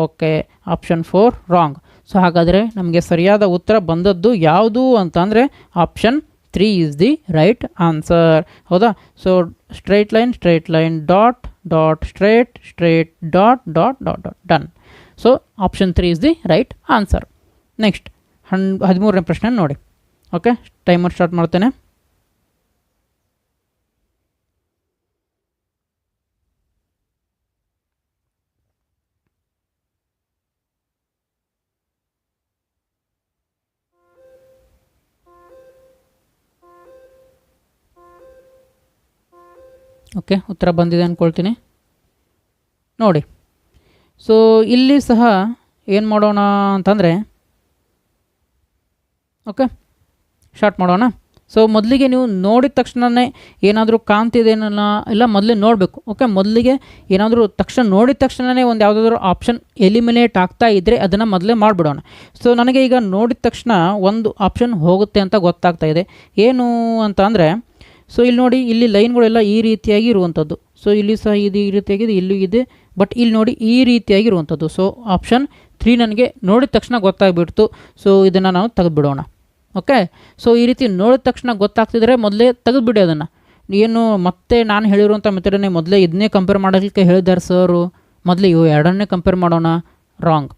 Okay, option 4 wrong. ಸೊ ಹಾಗಾದರೆ ನಮಗೆ ಸರಿಯಾದ ಉತ್ತರ ಬಂದದ್ದು ಯಾವುದು ಅಂತಂದರೆ option 3 is the right answer ಹೌದಾ. So straight line dot straight dot done. So option 3 is the right answer. Next 13ನೇ ಪ್ರಶ್ನೆ ನೋಡಿ. ಓಕೆ, ಟೈಮರ್ ಸ್ಟಾರ್ಟ್ ಮಾಡ್ತೇನೆ. ಓಕೆ, ಉತ್ತರ ಬಂದಿದೆ ಅಂದ್ಕೊಳ್ತೀನಿ ನೋಡಿ. ಸೊ ಇಲ್ಲಿ ಸಹ ಏನು ಮಾಡೋಣ ಅಂತಂದರೆ ಓಕೆ, ಸ್ಟಾರ್ಟ್ ಮಾಡೋಣ. ಸೊ ಮೊದಲಿಗೆ ನೀವು ನೋಡಿದ ತಕ್ಷಣವೇ ಏನಾದರೂ ಕಾಣ್ತಿದೇನಲ್ಲ ಇಲ್ಲ ಮೊದಲೇ ನೋಡಬೇಕು. ಓಕೆ, ಮೊದಲಿಗೆ ಏನಾದರೂ ನೋಡಿದ ತಕ್ಷಣವೇ ಒಂದು ಯಾವುದಾದ್ರೂ ಆಪ್ಷನ್ ಎಲಿಮಿನೇಟ್ ಆಗ್ತಾ ಇದ್ದರೆ ಅದನ್ನು ಮೊದಲೇ ಮಾಡಿಬಿಡೋಣ. ಸೊ ನನಗೆ ಈಗ ನೋಡಿದ ತಕ್ಷಣ ಒಂದು ಆಪ್ಷನ್ ಹೋಗುತ್ತೆ ಅಂತ ಗೊತ್ತಾಗ್ತಾ ಇದೆ. ಏನು ಅಂತ ಅಂದರೆ, ಸೊ ಇಲ್ಲಿ ನೋಡಿ, ಇಲ್ಲಿ ಲೈನ್ಗಳೆಲ್ಲ ಈ ರೀತಿಯಾಗಿ ಇರುವಂಥದ್ದು. ಸೊ ಇಲ್ಲಿ ಸಹ ಇದು ಈ ರೀತಿಯಾಗಿದೆ, ಇಲ್ಲೂ ಇದೆ, ಬಟ್ ಇಲ್ಲಿ ನೋಡಿ ಈ ರೀತಿಯಾಗಿ ಇರುವಂಥದ್ದು. ಸೊ ಆಪ್ಷನ್ 3 ನನಗೆ ನೋಡಿದ ತಕ್ಷಣ ಗೊತ್ತಾಗ್ಬಿಡ್ತು. ಸೊ ಇದನ್ನು ನಾವು ತೆಗೆದುಬಿಡೋಣ. ಓಕೆ, ಸೊ ಈ ರೀತಿ ನೋಡಿದ ತಕ್ಷಣ ಗೊತ್ತಾಗ್ತಿದ್ರೆ ಮೊದಲೇ ತೆಗೆದುಬಿಡಿ ಅದನ್ನು. ಏನು ಮತ್ತೆ ನಾನು ಹೇಳಿರುವಂಥ ಮೆಥಡನ್ನೇ ಮೊದಲೇ ಇದನ್ನೇ ಕಂಪೇರ್ ಮಾಡೋದಕ್ಕೆ ಹೇಳಿದ್ದಾರೆ ಸರು. ಮೊದಲೇ ಇವು ಎರಡನ್ನೇ ಕಂಪೇರ್ ಮಾಡೋಣ, ರಾಂಗ್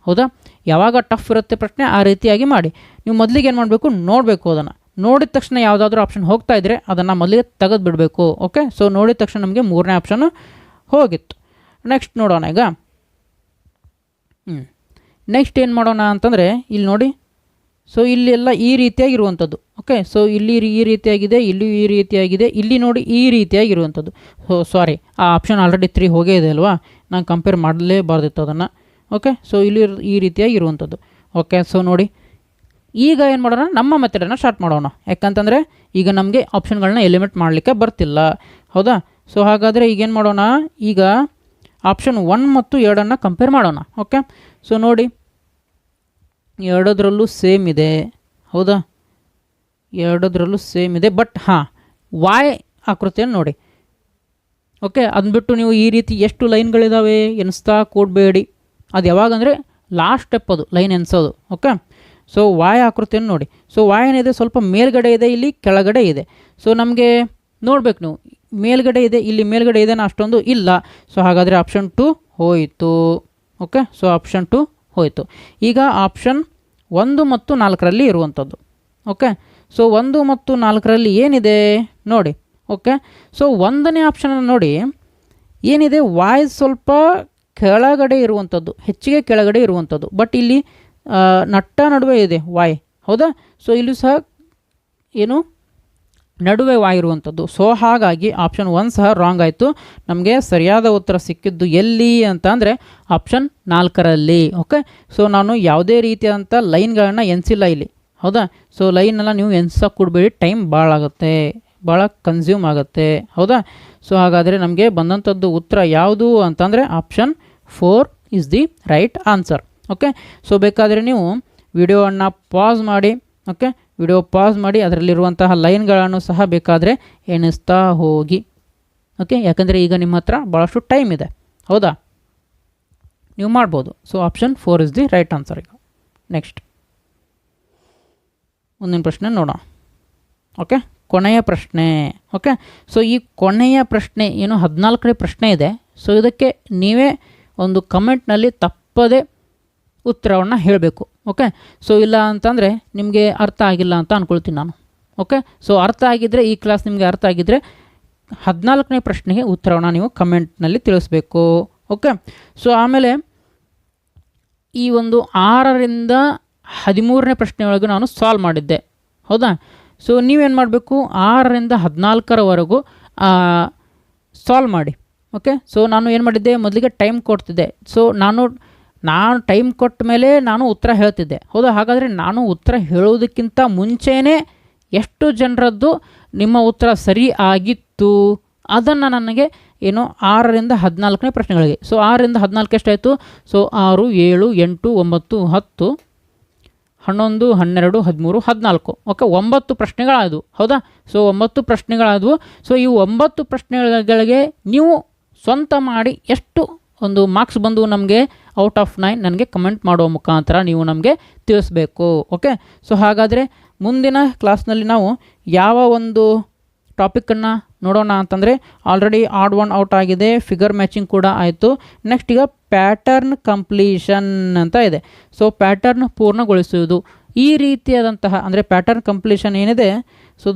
ಹೌದಾ. ಯಾವಾಗ ಟಫ್ ಇರುತ್ತೆ ಪ್ರಶ್ನೆ ಆ ರೀತಿಯಾಗಿ ಮಾಡಿ. ನೀವು ಮೊದಲಿಗೆ ಏನು ಮಾಡಬೇಕು, ನೋಡಬೇಕು. ಅದನ್ನು ನೋಡಿದ ತಕ್ಷಣ ಯಾವುದಾದ್ರೂ ಆಪ್ಷನ್ ಹೋಗ್ತಾ ಇದ್ದರೆ ಅದನ್ನು ಮೊದಲಿಗೆ ತೆಗೆದುಬಿಡಬೇಕು. ಓಕೆ, ಸೊ ನೋಡಿದ ತಕ್ಷಣ ನಮಗೆ 3ನೇ ಆಪ್ಷನ್ನು ಹೋಗಿತ್ತು. ನೆಕ್ಸ್ಟ್ ನೋಡೋಣ ಈಗ. ನೆಕ್ಸ್ಟ್ ಏನು ಮಾಡೋಣ ಅಂತಂದರೆ ಇಲ್ಲಿ ನೋಡಿ. ಸೊ ಇಲ್ಲೆಲ್ಲ ಈ ರೀತಿಯಾಗಿರುವಂಥದ್ದು. ಓಕೆ, ಸೊ ಇಲ್ಲಿ ಈ ರೀತಿಯಾಗಿದೆ, ಇಲ್ಲಿ ಈ ರೀತಿಯಾಗಿದೆ, ಇಲ್ಲಿ ನೋಡಿ ಈ ರೀತಿಯಾಗಿರುವಂಥದ್ದು. ಸೊ ಸಾರಿ, ಆ ಆಪ್ಷನ್ ಆಲ್ರೆಡಿ 3 ಹೋಗೇ ಇದೆ ಅಲ್ವಾ, ನಾನು ಕಂಪೇರ್ ಮಾಡಲೇಬಾರ್ದಿತ್ತು ಅದನ್ನು. ಓಕೆ, ಸೊ ಇಲ್ಲಿ ಈ ರೀತಿಯಾಗಿರುವಂಥದ್ದು. ಓಕೆ, ಸೊ ನೋಡಿ ಈಗ ಏನು ಮಾಡೋಣ, ನಮ್ಮ ಮೆಥಡನ್ನು ಸ್ಟಾರ್ಟ್ ಮಾಡೋಣ. ಯಾಕಂತಂದರೆ ಈಗ ನಮಗೆ ಆಪ್ಷನ್ಗಳನ್ನ ಎಲಿಮಿನೇಟ್ ಮಾಡಲಿಕ್ಕೆ ಬರ್ತಿಲ್ಲ ಹೌದಾ. ಸೊ ಹಾಗಾದರೆ ಈಗೇನು ಮಾಡೋಣ, ಈಗ ಆಪ್ಷನ್ 1 ಮತ್ತು 2 ಕಂಪೇರ್ ಮಾಡೋಣ. ಓಕೆ, ಸೊ ನೋಡಿ ಎರಡದ್ರಲ್ಲೂ ಸೇಮ್ ಇದೆ ಹೌದಾ, ಎರಡದ್ರಲ್ಲೂ ಸೇಮ್ ಇದೆ. ಬಟ್ ವಾಯ್ ಆಕೃತಿಯನ್ನು ನೋಡಿ. ಓಕೆ, ಅಂದ್ಬಿಟ್ಟು ನೀವು ಈ ರೀತಿ ಎಷ್ಟು ಲೈನ್ಗಳಿದ್ದಾವೆ ಎನಿಸ್ತಾ ಕೂಡಬೇಡಿ. ಅದು ಯಾವಾಗಂದರೆ ಲಾಸ್ಟ್ ಸ್ಟೆಪ್ ಅದು ಲೈನ್ ಎನಿಸೋದು. ಓಕೆ, ಸೊ ವಾಯ್ ಆಕೃತಿಯನ್ನು ನೋಡಿ. ಸೊ ವಾಯ್ ಏನಿದೆ ಸ್ವಲ್ಪ ಮೇಲ್ಗಡೆ ಇದೆ, ಇಲ್ಲಿ ಕೆಳಗಡೆ ಇದೆ. ಸೊ ನಮಗೆ ನೋಡಬೇಕು, ನೀವು ಮೇಲ್ಗಡೆ ಇದೆ, ಇಲ್ಲಿ ಮೇಲ್ಗಡೆ ಇದೆ ಅಷ್ಟೊಂದು ಇಲ್ಲ. ಸೊ ಹಾಗಾದರೆ ಆಪ್ಷನ್ 2 ಹೋಯಿತು. ಓಕೆ, ಸೊ ಆಪ್ಷನ್ 2 ಹೋಯಿತು. ಈಗ ಆಪ್ಷನ್ 1 ಮತ್ತು 4ರಲ್ಲಿ ಇರುವಂಥದ್ದು. ಓಕೆ, ಸೊ 1 ಮತ್ತು 4ರಲ್ಲಿ ಏನಿದೆ ನೋಡಿ. ಓಕೆ, ಸೊ 1ನೇ ಆಪ್ಷನನ್ನು ನೋಡಿ ಏನಿದೆ, ವಾಯ್ ಸ್ವಲ್ಪ ಕೆಳಗಡೆ ಇರುವಂಥದ್ದು, ಹೆಚ್ಚಿಗೆ ಕೆಳಗಡೆ ಇರುವಂಥದ್ದು. ಬಟ್ ಇಲ್ಲಿ ನಡುವೆ ಇದೆ ವಾಯ್ ಹೌದಾ. ಸೊ ಇಲ್ಲೂ ಸಹ ಏನು ನಡುವೆ ವಾಯ್ ಇರುವಂಥದ್ದು. ಸೊ ಹಾಗಾಗಿ ಆಪ್ಷನ್ 1 ಸಹ ರಾಂಗ್ ಆಯಿತು. ನಮಗೆ ಸರಿಯಾದ ಉತ್ತರ ಸಿಕ್ಕಿದ್ದು ಎಲ್ಲಿ ಅಂತ ಅಂದರೆ ಆಪ್ಷನ್ 4ರಲ್ಲಿ. ಓಕೆ, ಸೊ ನಾನು ಯಾವುದೇ ರೀತಿಯಾದಂಥ ಲೈನ್ಗಳನ್ನು ಎನಿಸಿಲ್ಲ ಇಲ್ಲಿ ಹೌದಾ. ಸೊ ಲೈನೆಲ್ಲ ನೀವು ಎನ್ಸೋಕೆ ಕೊಡಬೇಡಿ, ಟೈಮ್ ಭಾಳ ಆಗುತ್ತೆ. ಭಾಳ ಕನ್ಸ್ಯೂಮ್ ಆಗುತ್ತೆ, ಹೌದಾ? ಸೊ ಹಾಗಾದರೆ ನಮಗೆ ಬಂದಂಥದ್ದು ಉತ್ತರ ಯಾವುದು ಅಂತಂದರೆ option 4 is the right answer. Okay, so ಬೇಕಾದರೆ ನೀವು ವಿಡಿಯೋವನ್ನು ಪಾಸ್ ಮಾಡಿ, ಓಕೆ, ವಿಡಿಯೋ ಪಾಸ್ ಮಾಡಿ ಅದರಲ್ಲಿರುವಂತಹ ಲೈನ್ಗಳನ್ನು ಸಹ ಬೇಕಾದರೆ ಎಣಿಸ್ತಾ ಹೋಗಿ. ಓಕೆ, ಯಾಕಂದರೆ ಈಗ ನಿಮ್ಮ ಹತ್ರ ಭಾಳಷ್ಟು ಟೈಮ್ ಇದೆ, ಹೌದಾ? ನೀವು ಮಾಡ್ಬೋದು. So option 4 is the right answer. ಈಗ ನೆಕ್ಸ್ಟ್ ಮುಂದಿನ ಪ್ರಶ್ನೆ ನೋಡೋಣ. ಓಕೆ, ಕೊನೆಯ ಪ್ರಶ್ನೆ. ಓಕೆ, ಸೊ ಈ ಕೊನೆಯ ಪ್ರಶ್ನೆ ಏನು 14ನೇ ಪ್ರಶ್ನೆ ಇದೆ. ಸೊ ಇದಕ್ಕೆ ನೀವೇ ಒಂದು ಕಮೆಂಟ್ನಲ್ಲಿ ತಪ್ಪದೇ ಉತ್ತರವನ್ನು ಹೇಳಬೇಕು. ಓಕೆ, ಸೊ ಇಲ್ಲ ಅಂತಂದರೆ ನಿಮಗೆ ಅರ್ಥ ಆಗಿಲ್ಲ ಅಂತ ಅಂದ್ಕೊಳ್ತೀನಿ ನಾನು. ಓಕೆ, ಸೊ ಅರ್ಥ ಆಗಿದ್ದರೆ, ಈ ಕ್ಲಾಸ್ ನಿಮಗೆ ಅರ್ಥ ಆಗಿದ್ದರೆ 14ನೇ ಪ್ರಶ್ನೆಗೆ ಉತ್ತರವನ್ನು ನೀವು ಕಮೆಂಟ್ನಲ್ಲಿ ತಿಳಿಸ್ಬೇಕು. ಓಕೆ, ಸೊ ಆಮೇಲೆ ಈ ಒಂದು 6ರಿಂದ 13ನೇ ಪ್ರಶ್ನೆಯೊಳಗೆ ನಾನು ಸಾಲ್ವ್ ಮಾಡಿದ್ದೆ, ಹೌದಾ? ಸೊ ನೀವೇನು ಮಾಡಬೇಕು, 6ರಿಂದ 14ರವರೆಗೂ ಸಾಲ್ವ್ ಮಾಡಿ. ಓಕೆ, ಸೊ ನಾನು ಏನು ಮಾಡಿದ್ದೆ, ಮೊದಲಿಗೆ ಟೈಮ್ ಕೊಡ್ತಿದ್ದೆ. ಸೊ ನಾನು ಟೈಮ್ ಕೊಟ್ಟ ಮೇಲೆ ನಾನು ಉತ್ತರ ಹೇಳ್ತಿದ್ದೆ, ಹೌದಾ? ಹಾಗಾದರೆ ನಾನು ಉತ್ತರ ಹೇಳೋದಕ್ಕಿಂತ ಮುಂಚೆನೇ ಎಷ್ಟು ಜನರದ್ದು ನಿಮ್ಮ ಉತ್ತರ ಸರಿ ಆಗಿತ್ತು ಅದನ್ನು ನನಗೆ ಏನು 6ರಿಂದ 14ನೇ ಪ್ರಶ್ನೆಗಳಿಗೆ. ಸೊ 6ರಿಂದ 14 ಎಷ್ಟಾಯಿತು? ಸೊ 6, 7, 8, 9, 10, 11, 12, 13, 14. ಓಕೆ, 9 ಪ್ರಶ್ನೆಗಳಾದವು, ಹೌದಾ? ಸೊ 9 ಪ್ರಶ್ನೆಗಳಾದವು. ಸೊ ಈ 9 ಪ್ರಶ್ನೆಗಳಿಗೆ ನೀವು ಸ್ವಂತ ಮಾಡಿ ಎಷ್ಟು ಒಂದು ಮಾರ್ಕ್ಸ್ ಬಂದು ನಮಗೆ ಔಟ್ ಆಫ್ 9 ನನಗೆ ಕಮೆಂಟ್ ಮಾಡುವ ಮುಖಾಂತರ ನೀವು ನಮಗೆ ತಿಳಿಸ್ಬೇಕು. ಓಕೆ, ಸೊ ಹಾಗಾದರೆ ಮುಂದಿನ ಕ್ಲಾಸ್ನಲ್ಲಿ ನಾವು ಯಾವ ಒಂದು ಟಾಪಿಕನ್ನು ನೋಡೋಣ ಅಂತಂದರೆ, ಆಲ್ರೆಡಿ ಆಡ್ 1 ಔಟ್ ಆಗಿದೆ, ಫಿಗರ್ ಮ್ಯಾಚಿಂಗ್ ಕೂಡ ಆಯಿತು. ನೆಕ್ಸ್ಟ್ ಈಗ ಪ್ಯಾಟರ್ನ್ ಕಂಪ್ಲೀಷನ್ ಅಂತ ಇದೆ. ಸೊ ಪ್ಯಾಟರ್ನ್ ಪೂರ್ಣಗೊಳಿಸುವುದು, ಈ ರೀತಿಯಾದಂತಹ ಅಂದರೆ ಪ್ಯಾಟರ್ನ್ ಕಂಪ್ಲೀಷನ್ ಏನಿದೆ, ಸೊ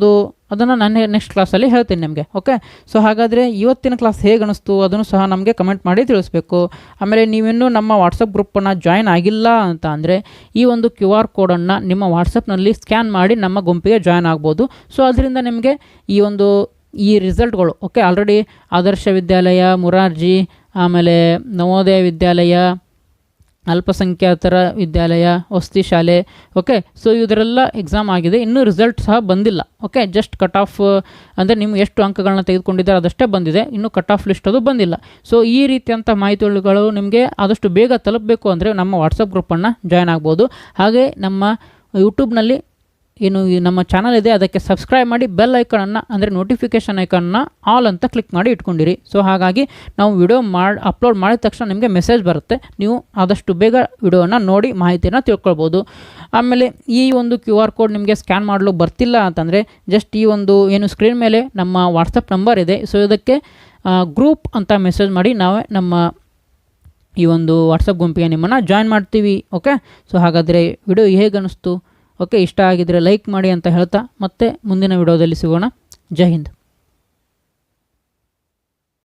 ಅದನ್ನು ನಾನು ನೆಕ್ಸ್ಟ್ ಕ್ಲಾಸಲ್ಲಿ ಹೇಳ್ತೀನಿ ನಿಮಗೆ. ಓಕೆ, ಸೊ ಹಾಗಾದರೆ ಇವತ್ತಿನ ಕ್ಲಾಸ್ ಹೇಗೆ ಅನ್ನಿಸ್ತು ಅದನ್ನು ಸಹ ನಮಗೆ ಕಮೆಂಟ್ ಮಾಡಿ ತಿಳಿಸ್ಬೇಕು. ಆಮೇಲೆ ನೀವಿನ್ನೂ ನಮ್ಮ ವಾಟ್ಸಪ್ ಗ್ರೂಪನ್ನು ಜಾಯ್ನ್ ಆಗಿಲ್ಲ ಅಂತ ಅಂದರೆ ಈ ಒಂದು QR ಕೋಡನ್ನು ನಿಮ್ಮ ವಾಟ್ಸಪ್ನಲ್ಲಿ ಸ್ಕ್ಯಾನ್ ಮಾಡಿ ನಮ್ಮ ಗುಂಪಿಗೆ ಜಾಯ್ನ್ ಆಗ್ಬೋದು. ಸೊ ಅದರಿಂದ ನಿಮಗೆ ಈ ರಿಸಲ್ಟ್ಗಳು, ಓಕೆ, ಆಲ್ರೆಡಿ ಆದರ್ಶ ವಿದ್ಯಾಲಯ, ಮುರಾರ್ಜಿ, ಆಮೇಲೆ ನವೋದಯ ವಿದ್ಯಾಲಯ, ಅಲ್ಪಸಂಖ್ಯಾತರ ವಿದ್ಯಾಲಯ, ವಸತಿ ಶಾಲೆ, ಓಕೆ, ಸೊ ಇದರೆಲ್ಲ ಎಕ್ಸಾಮ್ ಆಗಿದೆ, ಇನ್ನೂ ರಿಸಲ್ಟ್ ಸಹ ಬಂದಿಲ್ಲ. ಓಕೆ, ಜಸ್ಟ್ ಕಟ್ ಆಫ್ ಅಂದರೆ ನಿಮ್ಗೆ ಎಷ್ಟು ಅಂಕಗಳನ್ನ ತೆಗೆದುಕೊಂಡಿದ್ದಾರೆ ಅದಷ್ಟೇ ಬಂದಿದೆ, ಇನ್ನೂ ಕಟ್ ಆಫ್ ಲಿಸ್ಟ್ ಅದು ಬಂದಿಲ್ಲ. ಸೊ ಈ ರೀತಿಯಂಥ ಮಾಹಿತಿಗಳು ನಿಮಗೆ ಆದಷ್ಟು ಬೇಗ ತಲುಪಬೇಕು ಅಂದರೆ ನಮ್ಮ ವಾಟ್ಸಪ್ ಗ್ರೂಪನ್ನು ಜಾಯ್ನ್ ಆಗ್ಬೋದು. ಹಾಗೆ ನಮ್ಮ ಯೂಟ್ಯೂಬ್ನಲ್ಲಿ ಏನು ನಮ್ಮ ಚಾನಲ್ ಇದೆ ಅದಕ್ಕೆ ಸಬ್ಸ್ಕ್ರೈಬ್ ಮಾಡಿ, ಬೆಲ್ ಐಕನನ್ನು ಅಂದರೆ ನೋಟಿಫಿಕೇಷನ್ ಐಕನ್ನ ಆಲ್ ಅಂತ ಕ್ಲಿಕ್ ಮಾಡಿ ಇಟ್ಕೊಂಡಿರಿ. ಸೊ ಹಾಗಾಗಿ ನಾವು ವಿಡಿಯೋ ಅಪ್ಲೋಡ್ ಮಾಡಿದ ತಕ್ಷಣ ನಿಮಗೆ ಮೆಸೇಜ್ ಬರುತ್ತೆ, ನೀವು ಆದಷ್ಟು ಬೇಗ ವಿಡಿಯೋನ ನೋಡಿ ಮಾಹಿತಿಯನ್ನು ತಿಳ್ಕೊಳ್ಬೋದು. ಆಮೇಲೆ ಈ ಒಂದು QR ಕೋಡ್ ನಿಮಗೆ ಸ್ಕ್ಯಾನ್ ಮಾಡಲು ಬರ್ತಿಲ್ಲ ಅಂತಂದರೆ ಜಸ್ಟ್ ಈ ಒಂದು ಏನು ಸ್ಕ್ರೀನ್ ಮೇಲೆ ನಮ್ಮ ವಾಟ್ಸಪ್ ನಂಬರ್ ಇದೆ, ಸೊ ಇದಕ್ಕೆ ಗ್ರೂಪ್ ಅಂತ ಮೆಸೇಜ್ ಮಾಡಿ ನಾವೇ ನಮ್ಮ ಈ ಒಂದು ವಾಟ್ಸಪ್ ಗುಂಪಿಗೆ ನಿಮ್ಮನ್ನು ಜಾಯ್ನ್ ಮಾಡ್ತೀವಿ. ಓಕೆ, ಸೊ ಹಾಗಾದರೆ ವಿಡಿಯೋ ಹೇಗೆ ಅನ್ನಿಸ್ತು? ಓಕೆ, ಇಷ್ಟ ಆಗಿದ್ದರೆ ಲೈಕ್ ಮಾಡಿ ಅಂತ ಹೇಳ್ತಾ ಮತ್ತೆ ಮುಂದಿನ ವಿಡಿಯೋದಲ್ಲಿ ಸಿಗೋಣ. ಜೈ ಹಿಂದ್.